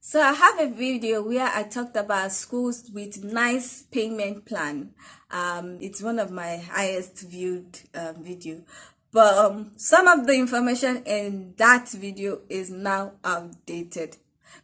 So I have a video where I talked about schools with nice payment plan. It's one of my highest viewed video, but some of the information in that video is now outdated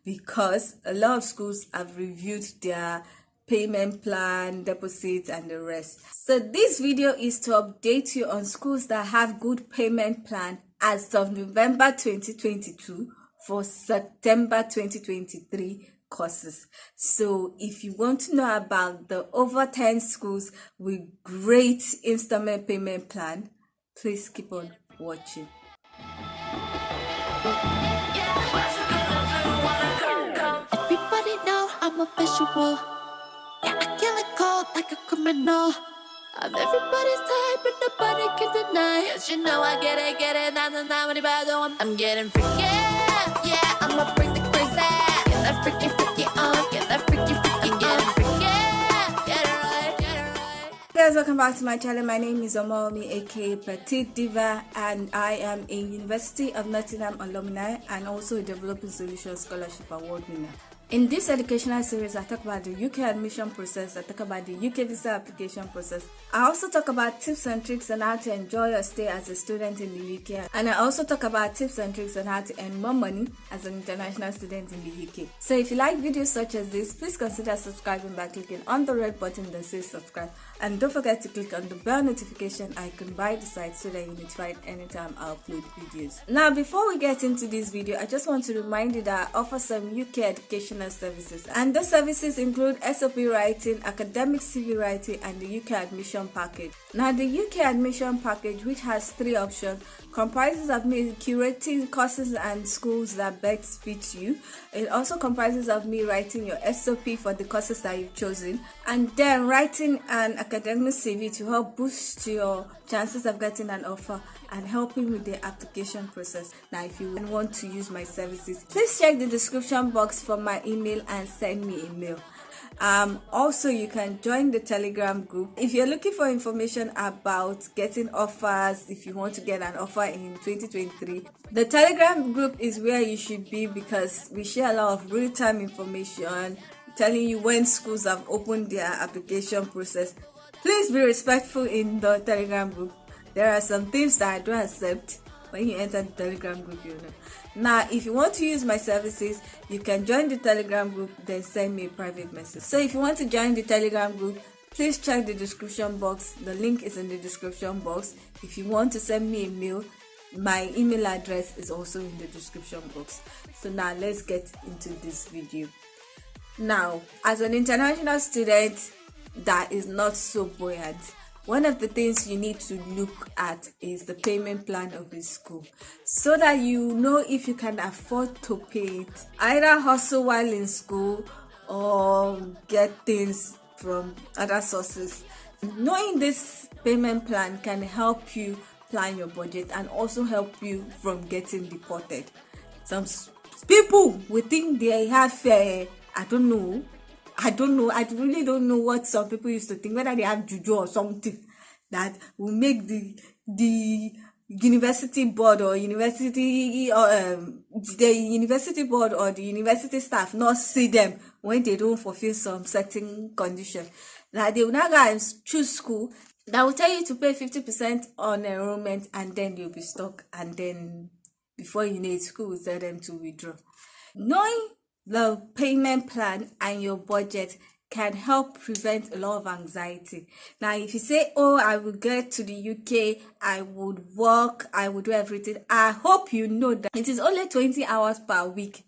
because a lot of schools have reviewed their payment plan, deposits, and the rest. So this video is to update you on schools that have good payment plan as of November 2022 for September 2023 courses. So if you want to know about the over 10 schools with great installment payment plan, please keep on watching. Everybody know I'm a visual. Yeah, I kill it cold like a criminal. I'm everybody's type, but nobody can deny. Yes, you know I get it, I'm getting freaky. Yeah, I'ma bring the crazy. Get that freaky, freaky on. Get that freaky, freaky. I'm getting freaky. Get it right, get it right. Guys, welcome back to my channel. My name is Omomi, aka Petite Diva, and I am a University of Nottingham alumni and also a Developing Solutions Scholarship Award winner. In this educational series, I talk about the UK admission process, I talk about the UK visa application process. I also talk about tips and tricks on how to enjoy your stay as a student in the UK. And I also talk about tips and tricks on how to earn more money as an international student in the UK. So if you like videos such as this, please consider subscribing by clicking on the red button that says subscribe. And don't forget to click on the bell notification icon by the side so that you're notified anytime I upload videos. Now, before we get into this video, I just want to remind you that I offer some UK education services, and the services include SOP writing, academic CV writing, and the UK admission package. Now, the UK admission package, which has 3 options, comprises of me curating courses and schools that best fit you. It also comprises of me writing your SOP for the courses that you've chosen, and then writing an academic CV to help boost your chances of getting an offer and helping with the application process. Now, if you want to use my services, please check the description box for my email and send me a mail. Also, you can join the Telegram group if you're looking for information about getting offers. If you want to get an offer in 2023, the Telegram group is where you should be because we share a lot of real-time information telling you when schools have opened their application process. Please be respectful in the Telegram group. There are some things that I don't accept when you enter the Telegram group, you know. Now, if you want to use my services, you can join the Telegram group, then send me a private message. So if you want to join the Telegram group, please check the description box. The link is in the description box. If you want to send me a mail, my email address is also in the description box. So now let's get into this video. Now, as an international student that is not so buoyant, one of the things you need to look at is the payment plan of the school so that you know if you can afford to pay it. Either hustle while in school or get things from other sources. Knowing this payment plan can help you plan your budget and also help you from getting deported. Some people will think they have I really don't know what some people used to think, whether they have juju or something that will make the university board or university the university board or the university staff not see them when they don't fulfill some certain condition. That they will now go and choose school that will tell you to pay 50% on enrollment, and then you'll be stuck, and then before you know it, school will tell them to withdraw. Knowing the payment plan and your budget can help prevent a lot of anxiety. Now, if you say, oh, I will get to the UK, I would work, I would do everything, I hope you know that it is only 20 hours per week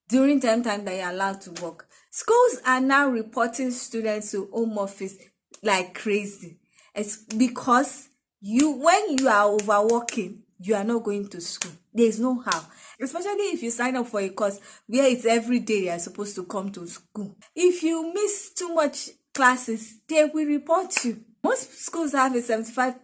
during term time that you're allowed to work. Schools are now reporting students to home office like crazy. It's because when you are overworking, you are not going to school. There's no how. Especially if you sign up for a course where it's every day you're supposed to come to school. If you miss too much classes, they will report you. Most schools have a 75%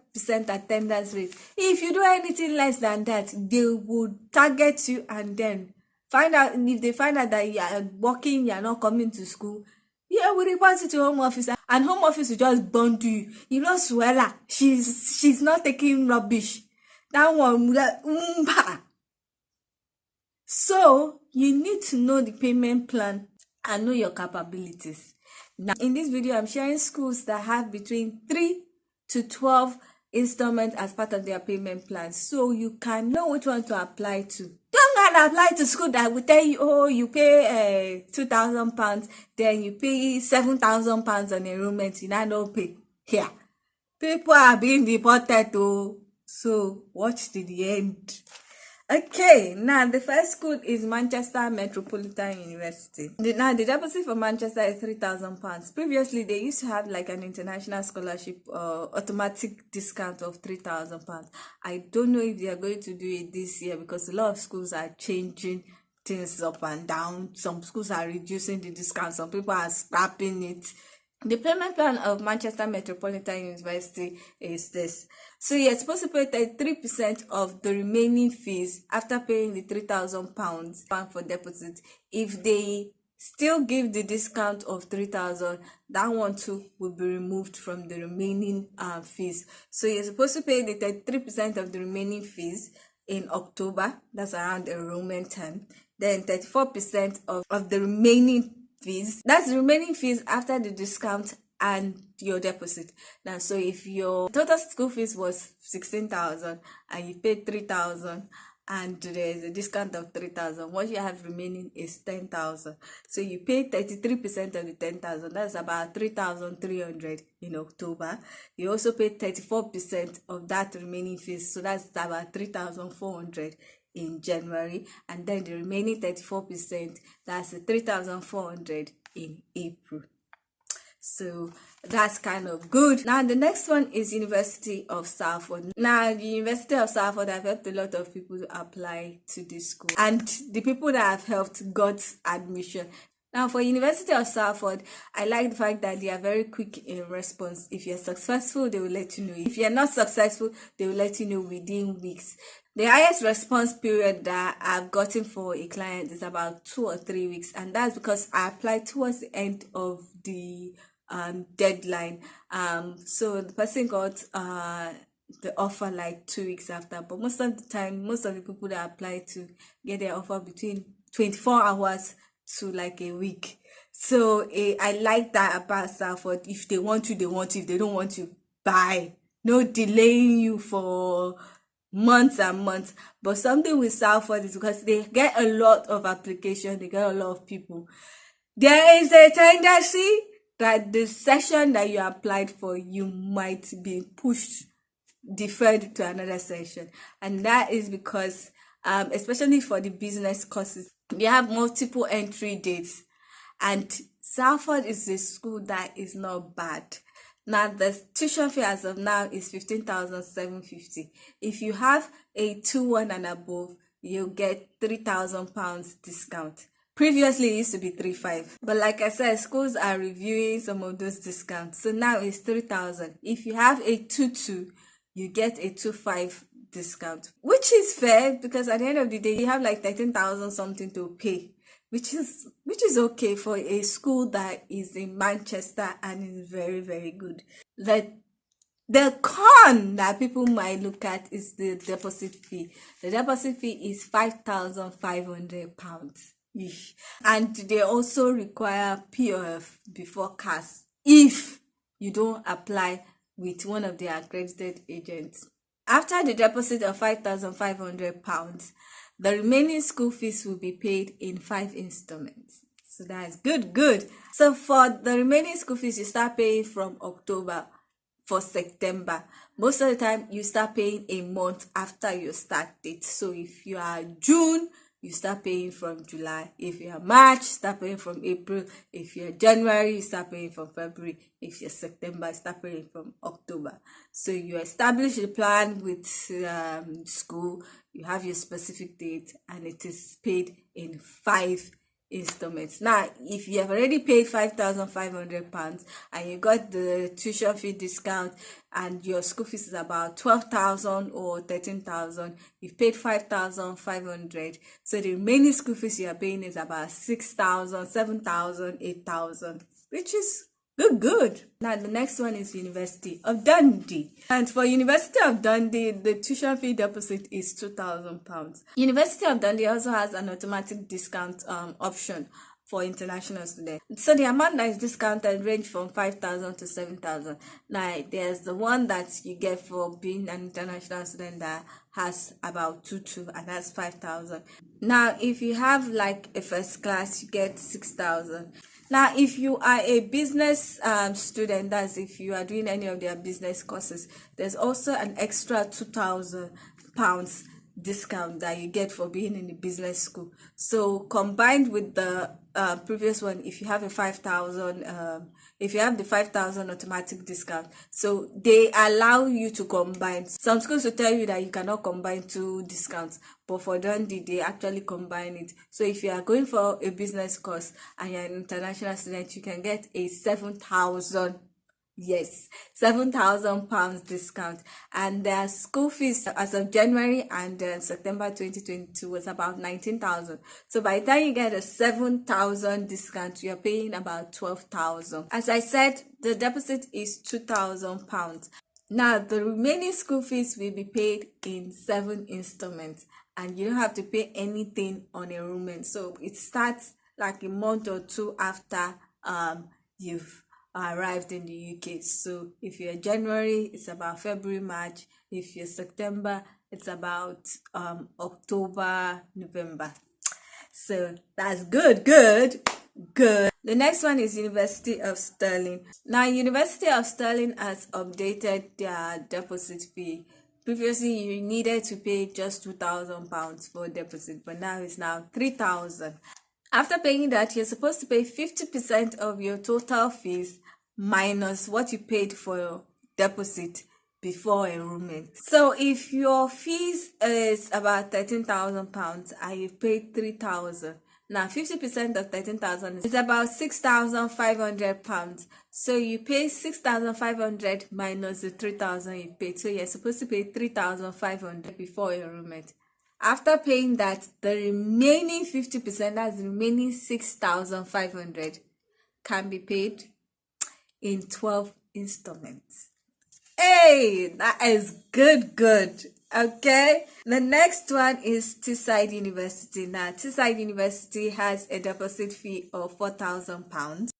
attendance rate. If you do anything less than that, they would target you and then find out. If they find out that you are working, you are not coming to school, yeah, we report it to home office, and home office will just bundle you. You know, Suella, she's not taking rubbish. That one, So you need to know the payment plan and know your capabilities. Now, in this video, I'm sharing schools that have between 3 to 12 installments as part of their payment plan, so you can know which one to apply to. Don't go and apply to school that will tell you, oh, you pay £2,000, then you pay £7,000 on enrollment, you now don't pay. Here, people are being deported too, so watch to the end. Okay, now the first school is Manchester Metropolitan University. Now the deposit for Manchester is £3,000. Previously, they used to have like an international scholarship automatic discount of £3,000. I don't know if they are going to do it this year because a lot of schools are changing things up and down. Some schools are reducing the discount. Some people are scrapping it. The payment plan of Manchester Metropolitan University is this. So you're supposed to pay 33% of the remaining fees after paying the £3,000 for deposit. If they still give the discount of £3,000, that one too will be removed from the remaining fees. So you're supposed to pay the 33% of the remaining fees in October. That's around enrollment time. Then 34% of the remaining fees. That's the remaining fees after the discount and your deposit. Now, so if your total school fees was 16,000 and you paid 3,000 and there's a discount of 3,000, what you have remaining is 10,000. So you pay 33% of the 10,000. That's about 3,300 in October. You also pay 34% of that remaining fees. So that's about 3,400 in January, and then the remaining 34%, that's 3,400 in April. So that's kind of good. Now the next one is University of Salford. Now the University of Salford, I've helped a lot of people to apply to this school, and the people that I've helped got admission. Now, for University of Salford, I like the fact that they are very quick in response. If you're successful, they will let you know. If you're not successful, they will let you know within weeks. The highest response period that I've gotten for a client is about 2 or 3 weeks, and that's because I applied towards the end of the deadline. So the person got the offer like 2 weeks after, but most of the time, most of the people that apply to get their offer between 24 hours to like a week. So I like that about Salford. If they want you, they want you. If they don't want you, bye. No delaying you for months and months. But something with Salford is because they get a lot of applications, they get a lot of people. There is a tendency that the session that you applied for, you might be deferred to another session. And that is because especially for the business courses, they have multiple entry dates, and Salford is a school that is not bad. Now the tuition fee as of now is 15,750. If you have a 2-1 and above, you get £3,000 discount. Previously it used to be 3,500, but like I said, schools are reviewing some of those discounts, so now it's 3,000. If you have a 2-2, you get a 2,500 discount, which is fair because at the end of the day you have like 13,000 something to pay, which is okay for a school that is in Manchester and is very, very good. The con that people might look at is the deposit fee. The deposit fee is £5,500, and they also require POF before CAS if you don't apply with one of the accredited agents. After the deposit of £5,500, the remaining school fees will be paid in 5 installments. So that's good. So for the remaining school fees, you start paying from October for September. Most of the time, you start paying a month after your start date. So if you are June, you start paying from July. If you're March, start paying from April. If you're January, you start paying from February. If you're September, start paying from October. So you establish a plan with school, you have your specific date, and it is paid in 5 installments. Now, if you have already paid £5,500 and you got the tuition fee discount and your school fees is about 12,000 or 13,000, you've paid 5,500. So the remaining school fees you are paying is about 6,000, 7,000, 8,000, which is Good. Now the next one is University of Dundee. And for University of Dundee, the tuition fee deposit is £2,000. University of Dundee also has an automatic discount option for international students. So the amount that is discounted range from 5,000 to 7,000. Now there's the one that you get for being an international student that has about 2 and that's 5,000. Now if you have like a first class, you get 6,000. Now, if you are a business student, that's if you are doing any of their business courses, there's also an extra £2,000 discount that you get for being in a business school. So combined with the previous one, if you have a 5,000, if you have the 5,000 automatic discount, so they allow you to combine. Some schools will tell you that you cannot combine two discounts, but for Dundee, they actually combine it. So if you are going for a business course and you're an international student, you can get a £7,000 discount. And their school fees as of January and September 2022 was about 19,000. So by the time you get a 7,000 discount, you're paying about 12,000. As I said, the deposit is £2,000. Now the remaining school fees will be paid in 7 installments, and you don't have to pay anything on enrollment. So it starts like a month or two after you've arrived in the UK. So if you're January, it's about February, March. If you're September, it's about October, November. So that's good. The next one is University of Stirling. Now University of Stirling has updated their deposit fee. Previously you needed to pay just £2,000 for deposit, but now it's now 3,000. After paying that, you're supposed to pay 50% of your total fees minus what you paid for your deposit before enrollment. So if your fees is about £13,000 and you paid 3,000, now 50% of 13,000 is about £6,500. So you pay 6,500 minus the 3,000 you paid. So you're supposed to pay 3,500 before enrollment. After paying that, the remaining 50%, that's the remaining 6,500, can be paid in 12 installments. Hey, that is good. Okay, the next one is Teesside University. Now, Teesside University has a deposit fee of £4,000.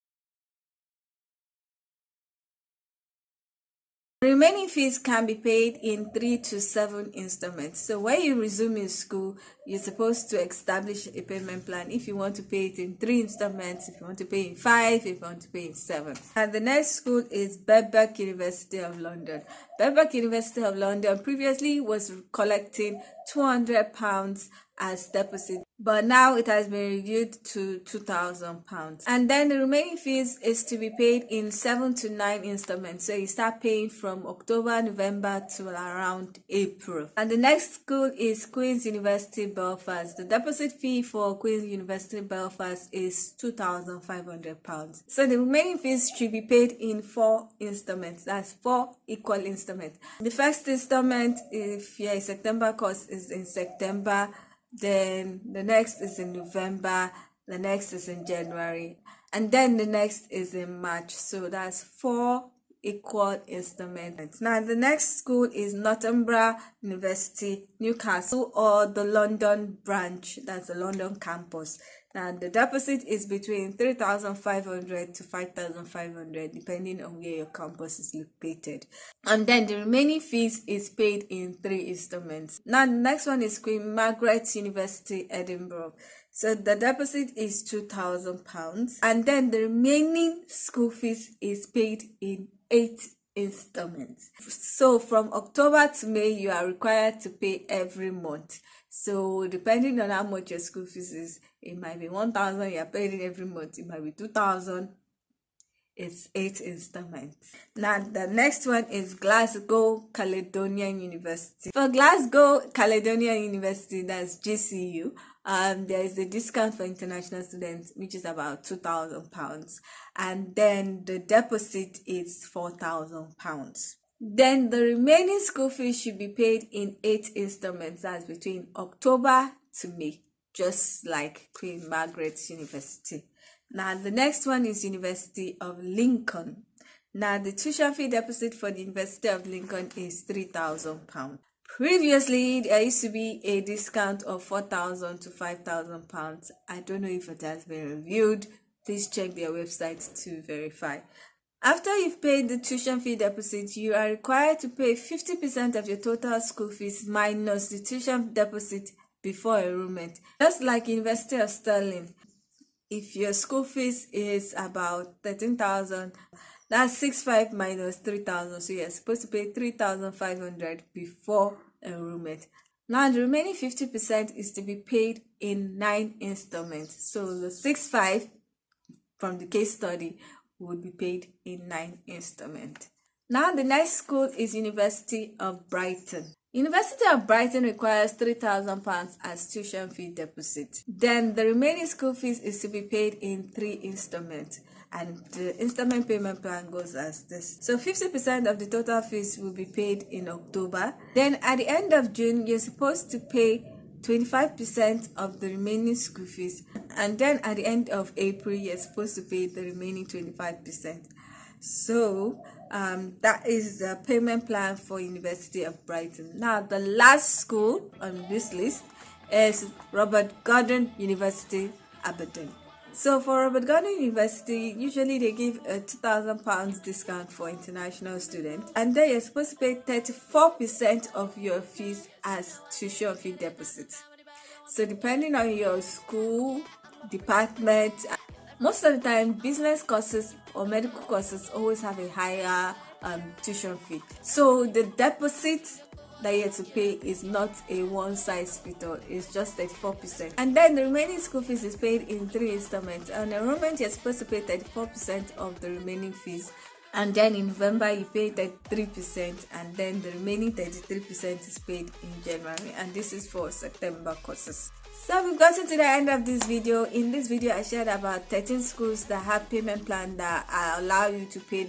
Remaining fees can be paid in 3 to 7 installments. So when you resume in school, you're supposed to establish a payment plan. If you want to pay it in 3 installments, if you want to pay in 5, if you want to pay in 7. And the next school is Birkbeck University of London. Birkbeck University of London previously was collecting £200 as deposit, but now it has been reduced to £2,000. And then the remaining fees is to be paid in 7 to 9 installments. So you start paying from October, November to around April. And the next school is Queen's University Belfast. The deposit fee for Queen's University Belfast is £2,500. So the remaining fees should be paid in 4 installments. That's 4 equal installments. The first installment, if you're a September course, is in September. Then the next is in November, the next is in January, and then the next is in March. So that's 4 equal installments. Now the next school is Northumbria University, Newcastle, or the London branch. That's the London campus. Now the deposit is between 3,500 to 5,500 depending on where your campus is located. And then the remaining fees is paid in 3 installments. Now the next one is Queen Margaret University, Edinburgh. So the deposit is £2,000, and then the remaining school fees is paid in 8 installments. So from October to May, you are required to pay every month. So depending on how much your school fees is, it might be 1,000, you are paying every month. It might be 2,000. It's 8 installments. Now the next one is Glasgow Caledonian University. For Glasgow Caledonian University, that's GCU, there is a discount for international students, which is about £2,000, and then the deposit is £4,000. Then the remaining school fees should be paid in 8 installments. That's between October to May. just like Queen Margaret University. Now the next one is University of Lincoln. Now the tuition fee deposit for the University of Lincoln is £3,000. Previously, there used to be a discount of £4,000 to £5,000. I don't know if it has been reviewed. Please check their website to verify. After you've paid the tuition fee deposit, you are required to pay 50% of your total school fees minus the tuition deposit before enrollment. Just like University of Stirling, if your school fees is about 13,000, that's 6,500 minus 3,000, so you're supposed to pay 3,500 before enrollment. Now the remaining 50% is to be paid in 9 installments. So the 6,500 from the case study would be paid in 9 installments. Now the next school is University of Brighton. University of Brighton requires £3,000 as tuition fee deposit. Then the remaining school fees is to be paid in 3 installments. And the installment payment plan goes as this. So 50% of the total fees will be paid in October. Then at the end of June, you're supposed to pay 25% of the remaining school fees. And then at the end of April, you're supposed to pay the remaining 25%. So that is the payment plan for University of Brighton. Now the last school on this list is Robert Gordon University, Aberdeen. So for Robert Gordon University, usually they give a £2,000 discount for international students, and then you're supposed to pay 34% of your fees as tuition fee deposit. So depending on your school, department, most of the time business courses or medical courses always have a higher tuition fee. So the deposit that you have to pay is not a one-size-fits-all, it's just 34%. And then the remaining school fees is paid in 3 installments. On enrollment, you're supposed to pay 34% of the remaining fees. And then in November, you pay 33%, and then the remaining 33% is paid in January. And this is for September courses. So we've gotten to the end of this video. In this video, I shared about 13 schools that have payment plan that allow you to pay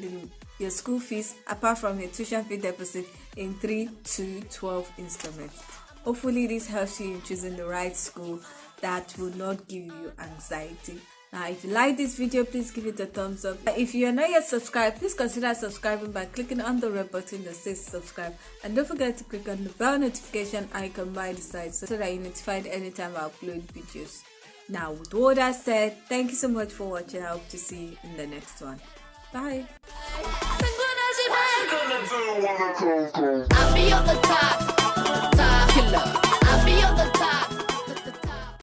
your school fees apart from your tuition fee deposit in 3 to 12 installments. Hopefully this helps you in choosing the right school that will not give you anxiety. Now if you like this video, please give it a thumbs up. If you are not yet subscribed, please consider subscribing by clicking on the red button that says subscribe, and don't forget to click on the bell notification icon by the side so that you're notified anytime I upload videos. Now with all that said, thank you so much for watching. I hope to see you in the next one. Bye. I'll be on the top killer. I'll be on the top.